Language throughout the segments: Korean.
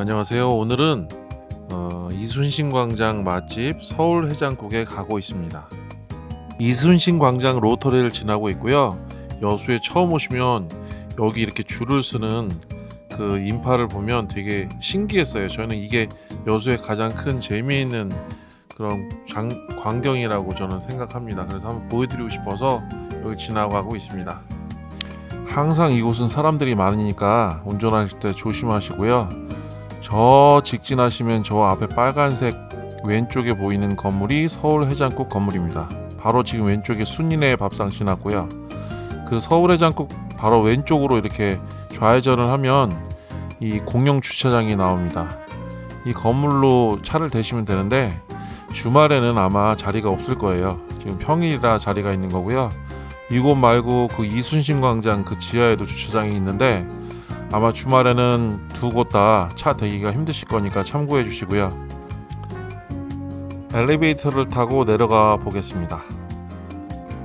안녕하세요. 오늘은 이순신 광장 맛집 서울 해장국에 가고 있습니다. 이순신 광장 로터리를 지나고 있고요. 여수에 처음 오시면 여기 이렇게 줄을 서는 그 인파를 보면 되게 신기했어요. 저는 이게 여수의 가장 큰 재미있는 그런 광경이라고 저는 생각합니다. 그래서 한번 보여드리고 싶어서 여기 지나가고 있습니다. 항상 이곳은 사람들이 많으니까 운전하실 때 조심하시고요. 저 직진하시면 저 앞에 빨간색 왼쪽에 보이는 건물이 서울 해장국 건물입니다. 바로 지금 왼쪽에 순이네 밥상 지났고요. 그 서울 해장국 바로 왼쪽으로 이렇게 좌회전을 하면 이 공영 주차장이 나옵니다. 이 건물로 차를 대시면 되는데 주말에는 아마 자리가 없을 거예요. 지금 평일이라 자리가 있는 거고요. 이곳 말고 그 이순신 광장 그 지하에도 주차장이 있는데 아마 주말에는 두 곳 다 차 대기가 힘드실 거니까 참고해 주시고요. 엘리베이터를 타고 내려가 보겠습니다.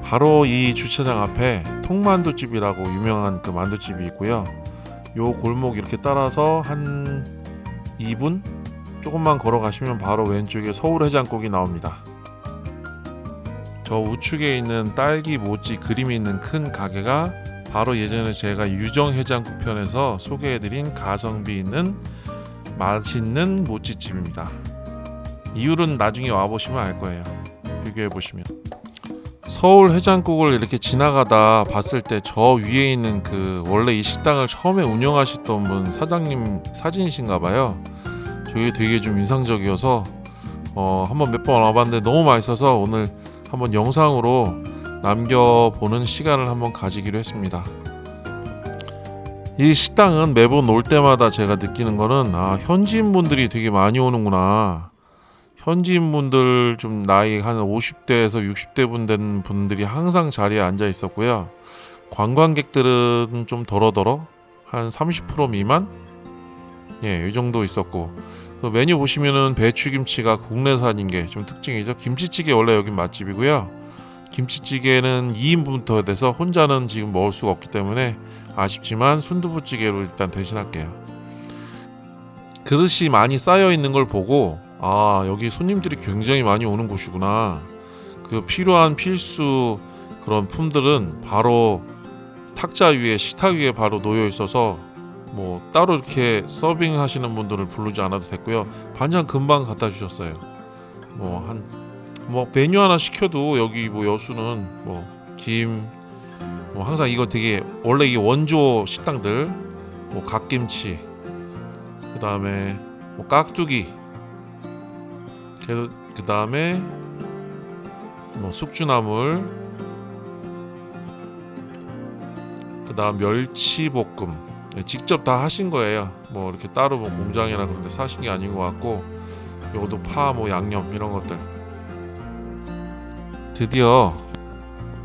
바로 이 주차장 앞에 통만두집이라고 유명한 그 만두집이 있고요. 요 골목 이렇게 따라서 한 2분 조금만 걸어가시면 바로 왼쪽에 서울 해장국이 나옵니다. 저 우측에 있는 딸기 모찌 그림이 있는 큰 가게가 바로 예전에 제가 유정 해장국 편에서 소개해드린 가성비 있는 맛있는 모찌집입니다. 이유는 나중에 와보시면 알 거예요. 비교해보시면. 서울 해장국을 이렇게 지나가다 봤을 때 저 위에 있는 그 원래 이 식당을 처음에 운영하셨던 분 사장님 사진이신가 봐요. 저게 되게 좀 인상적이어서 한번 몇 번 와봤는데 너무 맛있어서 오늘 한번 영상으로 남겨보는 시간을 한번 가지기로 했습니다. 이 식당은 매번 올 때마다 제가 느끼는 거는 현지인분들이 되게 많이 오는구나. 현지인분들 좀 나이 한 50대에서 60대 분 된 분들이 항상 자리에 앉아 있었고요. 관광객들은 좀 덜어덜어 한 30% 미만? 이 정도 있었고 메뉴 보시면은 배추김치가 국내산인 게 좀 특징이죠. 김치찌개 원래 여긴 맛집이고요. 김치찌개는 2인분부터 돼서 혼자는 지금 먹을 수가 없기 때문에 아쉽지만 순두부찌개로 일단 대신할게요. 그릇이 많이 쌓여 있는 걸 보고 여기 손님들이 굉장히 많이 오는 곳이구나. 그 필요한 필수 그런 품들은 바로 탁자 위에 식탁 위에 바로 놓여 있어서 뭐 따로 이렇게 서빙 하시는 분들을 부르지 않아도 됐고요. 반찬 금방 갖다 주셨어요. 메뉴 하나 시켜도 여기 여수는 김 항상 이거 되게 원래 이게 원조 식당들 갓김치 그 다음에 깍두기 그 다음에 숙주나물 그 다음 멸치볶음 직접 다 하신 거예요. 이렇게 따로 공장이나 그런 데 사신 게 아닌 것 같고 요것도 파 양념 이런 것들. 드디어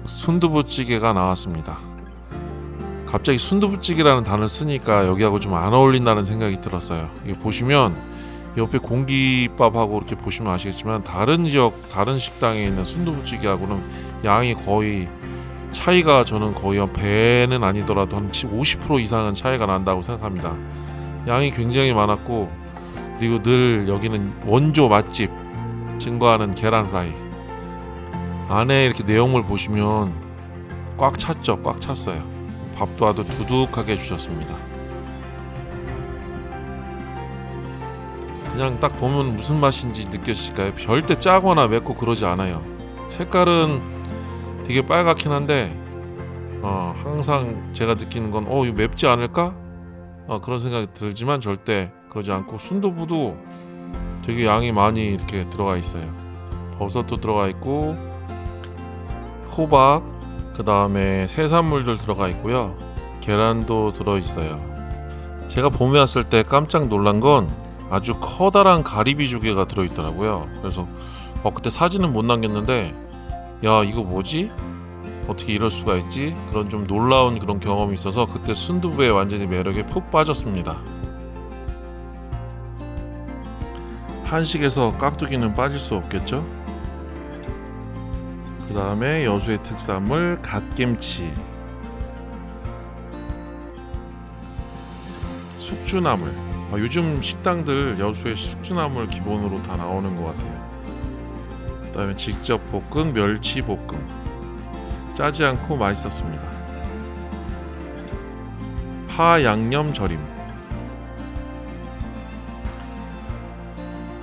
순두부찌개가 나왔습니다. 갑자기 순두부찌개라는 단어를 쓰니까 여기하고 좀 안 어울린다는 생각이 들었어요. 이게 보시면 옆에 공깃밥하고 이렇게 보시면 아시겠지만 다른 지역 다른 식당에 있는 순두부찌개하고는 양이 거의 차이가 저는 거의 배는 아니더라도 한 50% 이상은 차이가 난다고 생각합니다. 양이 굉장히 많았고 그리고 늘 여기는 원조 맛집 증거하는 계란 프라이 안에 이렇게 내용물 보시면 꽉 찼죠. 꽉 찼어요. 밥도 아주 두둑하게 주셨습니다. 그냥 딱 보면 무슨 맛인지 느껴지실까요? 절대 짜거나 맵고 그러지 않아요. 색깔은 되게 빨갛긴 한데 항상 제가 느끼는 건 이거 맵지 않을까? 그런 생각이 들지만 절대 그러지 않고 순두부도 되게 양이 많이 이렇게 들어가 있어요. 버섯도 들어가 있고 호박 그 다음에 해산물들 들어가 있고요. 계란도 들어 있어요. 제가 봄에 왔을 때 깜짝 놀란 건 아주 커다란 가리비 조개가 들어 있더라고요. 그래서 그때 사진은 못 남겼는데 야 이거 뭐지? 어떻게 이럴 수가 있지? 그런 좀 놀라운 그런 경험이 있어서 그때 순두부의 완전히 매력에 푹 빠졌습니다. 한식에서 깍두기는 빠질 수 없겠죠? 그 다음에 여수의 특산물 갓김치 숙주나물 요즘 식당들 여수에 숙주나물 기본으로 다 나오는 것 같아요. 그다음에 직접 볶은 멸치 볶음, 짜지 않고 맛있었습니다. 파 양념 절임,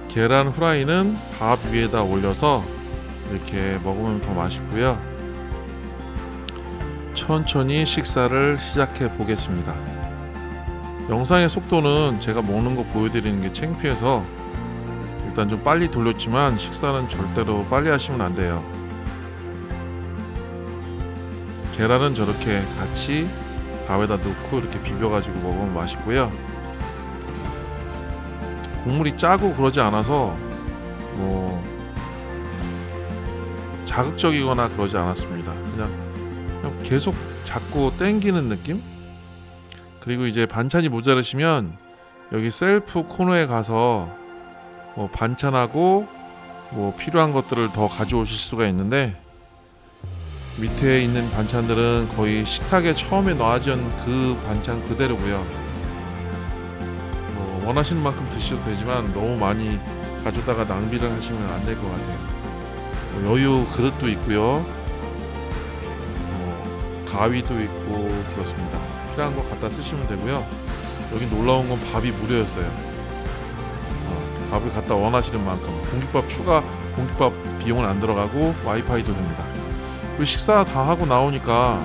계란 후라이는 밥 위에다 올려서 이렇게 먹으면 더 맛있고요. 천천히 식사를 시작해 보겠습니다. 영상의 속도는 제가 먹는 거 보여드리는 게 창피해서 일단 좀 빨리 돌렸지만 식사는 절대로 빨리 하시면 안 돼요. 계란은 저렇게 같이 밥에다 넣고 이렇게 비벼가지고 먹으면 맛있고요. 국물이 짜고 그러지 않아서 뭐 자극적이거나 그러지 않았습니다. 그냥 계속 자꾸 땡기는 느낌? 그리고 이제 반찬이 모자르시면 여기 셀프 코너에 가서 뭐 반찬하고 뭐 필요한 것들을 더 가져오실 수가 있는데, 밑에 있는 반찬들은 거의 식탁에 처음에 놔준 그 반찬 그대로고요. 원하시는 만큼 드셔도 되지만 너무 많이 가져다가 낭비를 하시면 안 될 것 같아요. 여유 그릇도 있고요. 가위도 있고 그렇습니다. 필요한 거 갖다 쓰시면 되고요. 여기 놀라운 건 밥이 무료였어요. 밥을 갖다 원하시는 만큼, 공깃밥 추가 공깃밥 비용은 안 들어가고 와이파이도 됩니다. 그리고 식사 다 하고 나오니까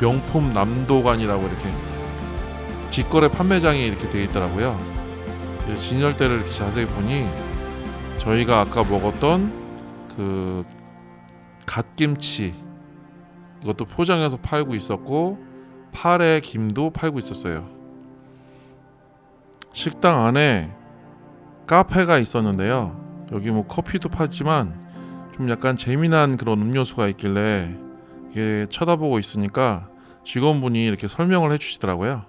명품 남도관이라고 이렇게 직거래 판매장이 이렇게 되어 있더라고요. 진열대를 이렇게 자세히 보니 저희가 아까 먹었던 그 갓김치, 이것도 포장해서 팔고 있었고 파래 김도 팔고 있었어요. 식당 안에 카페가 있었는데요. 여기 뭐 커피도 팔지만 좀 약간 재미난 그런 음료수가 있길래 이게 쳐다보고 있으니까 직원분이 이렇게 설명을 해주시더라고요.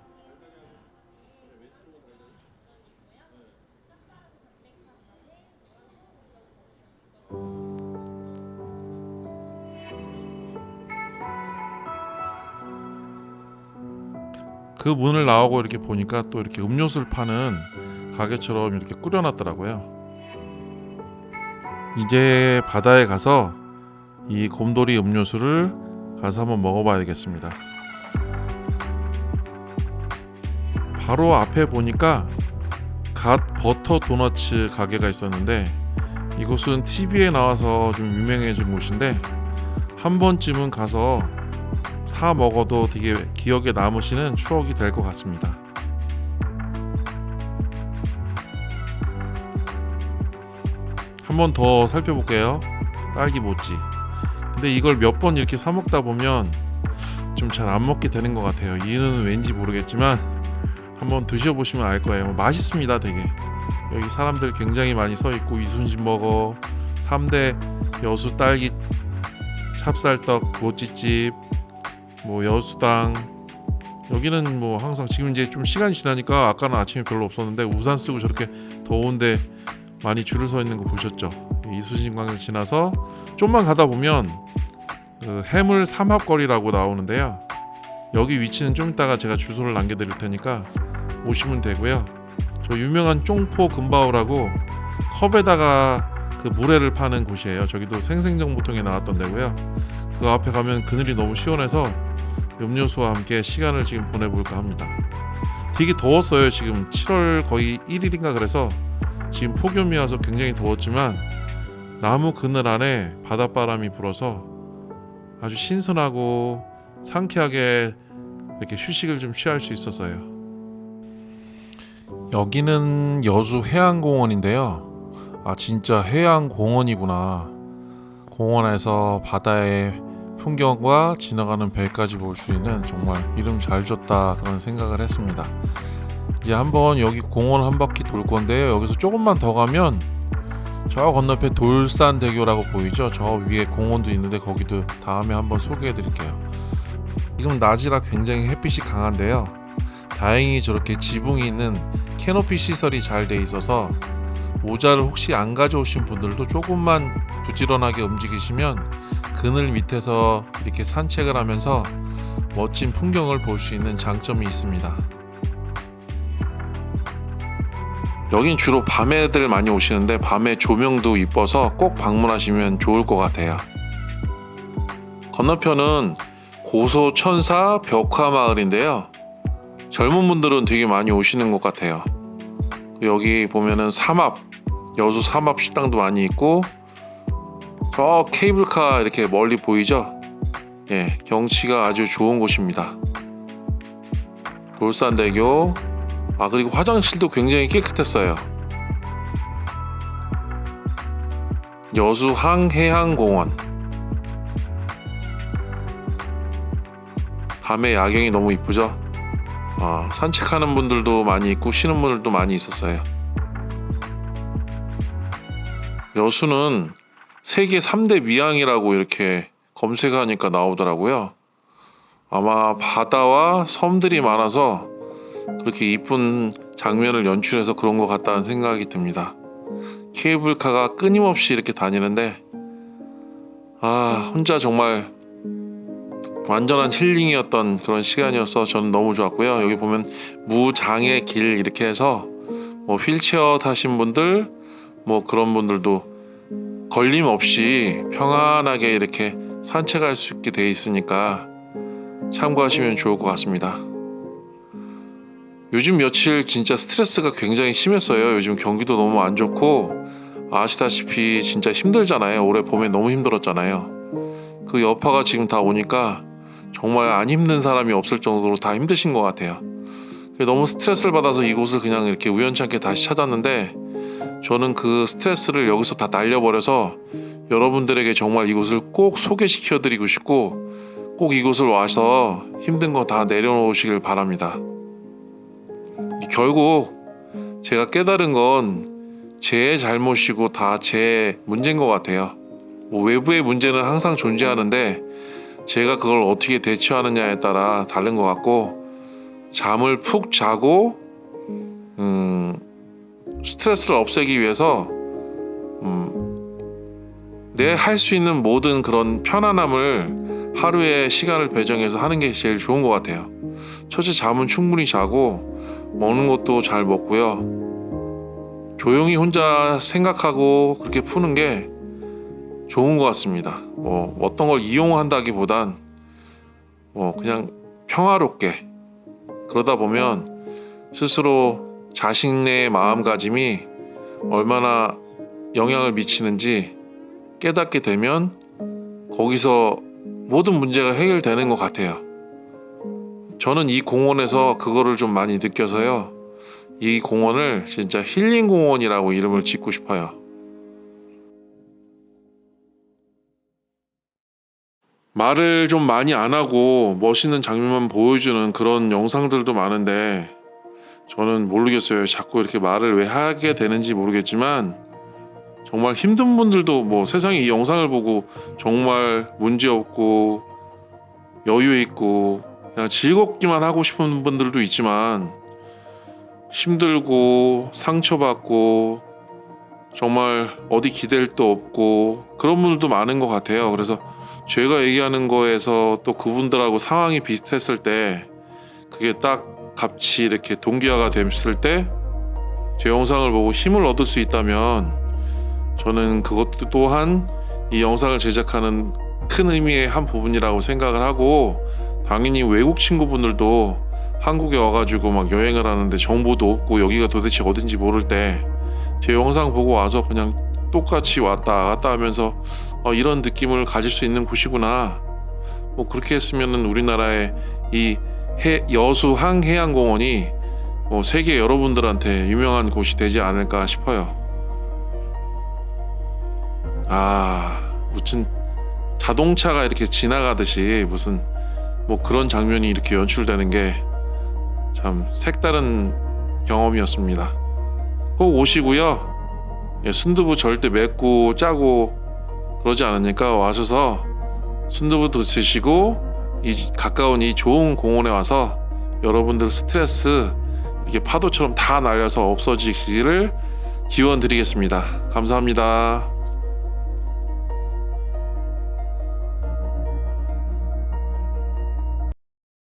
그 문을 나오고 이렇게 보니까 또 이렇게 음료수를 파는 가게처럼 이렇게 꾸려놨더라고요. 이제 바다에 가서 이 곰돌이 음료수를 가서 한번 먹어봐야겠습니다. 바로 앞에 보니까 갓 버터 도너츠 가게가 있었는데, 이곳은 TV에 나와서 좀 유명해진 곳인데 한 번쯤은 가서 사 먹어도 되게 기억에 남으시는 추억이 될 것 같습니다. 한 번 더 살펴볼게요. 딸기 모찌. 근데 이걸 몇 번 이렇게 사 먹다 보면 좀 잘 안 먹게 되는 것 같아요. 이유는 왠지 모르겠지만 한번 드셔보시면 알 거예요. 맛있습니다, 되게. 여기 사람들 굉장히 많이 서 있고, 이순신 버거, 3대 여수 딸기 찹쌀떡 모찌집, 뭐 여수당, 여기는 뭐 항상 지금 이제 좀 시간이 지나니까, 아까는 아침에 별로 없었는데 우산 쓰고 저렇게 더운데 많이 줄을 서 있는 거 보셨죠? 이순신광장 지나서 좀만 가다 보면 그 해물 삼합거리라고 나오는데요. 여기 위치는 좀 이따가 제가 주소를 남겨드릴 테니까 오시면 되고요. 저 유명한 쫑포 금바오라고 컵에다가 그 물회를 파는 곳이에요. 저기도 생생정보통에 나왔던 데고요. 그 앞에 가면 그늘이 너무 시원해서 음료수와 함께 시간을 지금 보내볼까 합니다. 되게 더웠어요. 지금 7월 거의 1일인가 그래서 지금 폭염이 와서 굉장히 더웠지만 나무 그늘 안에 바닷바람이 불어서 아주 신선하고 상쾌하게 이렇게 휴식을 좀 취할 수 있었어요. 여기는 여수 해양공원인데요. 진짜 해양공원이구나. 공원에서 바다의 풍경과 지나가는 배까지 볼 수 있는, 정말 이름 잘 줬다 그런 생각을 했습니다. 이제 한번 여기 공원 한 바퀴 돌 건데요. 여기서 조금만 더 가면 저 건너편에 돌산대교라고 보이죠? 저 위에 공원도 있는데 거기도 다음에 한번 소개해 드릴게요. 지금 낮이라 굉장히 햇빛이 강한데요. 다행히 저렇게 지붕이 있는 캐노피 시설이 잘 돼 있어서 모자를 혹시 안 가져오신 분들도 조금만 부지런하게 움직이시면 그늘 밑에서 이렇게 산책을 하면서 멋진 풍경을 볼 수 있는 장점이 있습니다. 여긴 주로 밤에들 많이 오시는데 밤에 조명도 이뻐서 꼭 방문하시면 좋을 것 같아요. 건너편은 고소천사 벽화마을인데요. 젊은 분들은 되게 많이 오시는 것 같아요. 여기 보면은 여수 삼합 식당도 많이 있고, 저 케이블카 이렇게 멀리 보이죠? 예, 경치가 아주 좋은 곳입니다. 돌산대교. 그리고 화장실도 굉장히 깨끗했어요. 여수항해양공원. 밤에 야경이 너무 이쁘죠? 산책하는 분들도 많이 있고 쉬는 분들도 많이 있었어요. 여수는 세계 3대 미항이라고 이렇게 검색하니까 나오더라고요. 아마 바다와 섬들이 많아서 그렇게 이쁜 장면을 연출해서 그런 것 같다는 생각이 듭니다. 케이블카가 끊임없이 이렇게 다니는데 혼자 정말 완전한 힐링이었던 그런 시간이어서 저는 너무 좋았고요. 여기 보면 무장애 길 이렇게 해서 휠체어 타신 분들 그런 분들도 걸림 없이 평안하게 이렇게 산책할 수 있게 돼 있으니까 참고하시면 좋을 것 같습니다. 요즘 며칠 진짜 스트레스가 굉장히 심했어요. 요즘 경기도 너무 안 좋고 아시다시피 진짜 힘들잖아요. 올해 봄에 너무 힘들었잖아요. 그 여파가 지금 다 오니까 정말 안 힘든 사람이 없을 정도로 다 힘드신 것 같아요. 너무 스트레스를 받아서 이곳을 그냥 이렇게 우연찮게 다시 찾았는데, 저는 그 스트레스를 여기서 다 날려버려서 여러분들에게 정말 이곳을 꼭 소개시켜드리고 싶고, 꼭 이곳을 와서 힘든 거 다 내려놓으시길 바랍니다. 결국 제가 깨달은 건 제 잘못이고 다 제 문제인 것 같아요. 외부의 문제는 항상 존재하는데 제가 그걸 어떻게 대처하느냐에 따라 다른 것 같고, 잠을 푹 자고 스트레스를 없애기 위해서 내 할 수 있는 모든 그런 편안함을 하루에 시간을 배정해서 하는 게 제일 좋은 것 같아요. 첫째, 잠은 충분히 자고 먹는 것도 잘 먹고요. 조용히 혼자 생각하고 그렇게 푸는 게 좋은 것 같습니다. 어떤 걸 이용한다기보단 그냥 평화롭게, 그러다 보면 스스로 자신의 마음가짐이 얼마나 영향을 미치는지 깨닫게 되면 거기서 모든 문제가 해결되는 것 같아요. 저는 이 공원에서 그거를 좀 많이 느껴서요. 이 공원을 진짜 힐링 공원이라고 이름을 짓고 싶어요. 말을 좀 많이 안 하고 멋있는 장면만 보여주는 그런 영상들도 많은데, 저는 모르겠어요. 자꾸 이렇게 말을 왜 하게 되는지 모르겠지만, 정말 힘든 분들도 세상에 이 영상을 보고 정말 문제없고 여유 있고 그냥 즐겁기만 하고 싶은 분들도 있지만, 힘들고 상처받고 정말 어디 기댈 데 없고 그런 분들도 많은 것 같아요. 그래서 제가 얘기하는 거에서 또 그분들하고 상황이 비슷했을 때, 그게 딱 같이 이렇게 동기화가 됐을 때 제 영상을 보고 힘을 얻을 수 있다면, 저는 그것도 또한 이 영상을 제작하는 큰 의미의 한 부분이라고 생각을 하고, 당연히 외국 친구분들도 한국에 와가지고 막 여행을 하는데 정보도 없고 여기가 도대체 어딘지 모를 때 제 영상 보고 와서 그냥 똑같이 왔다 갔다 하면서 이런 느낌을 가질 수 있는 곳이구나, 그렇게 했으면 우리나라의 이 여수항해양공원이 세계 여러분들한테 유명한 곳이 되지 않을까 싶어요. 무슨 자동차가 이렇게 지나가듯이 무슨 그런 장면이 이렇게 연출되는 게 참 색다른 경험이었습니다. 꼭 오시고요. 순두부 절대 맵고 짜고 그러지 않으니까 와셔서 순두부 드시고 이 가까운 이 좋은 공원에 와서 여러분들 스트레스 이렇게 파도처럼 다 날려서 없어지기를 기원 드리겠습니다. 감사합니다.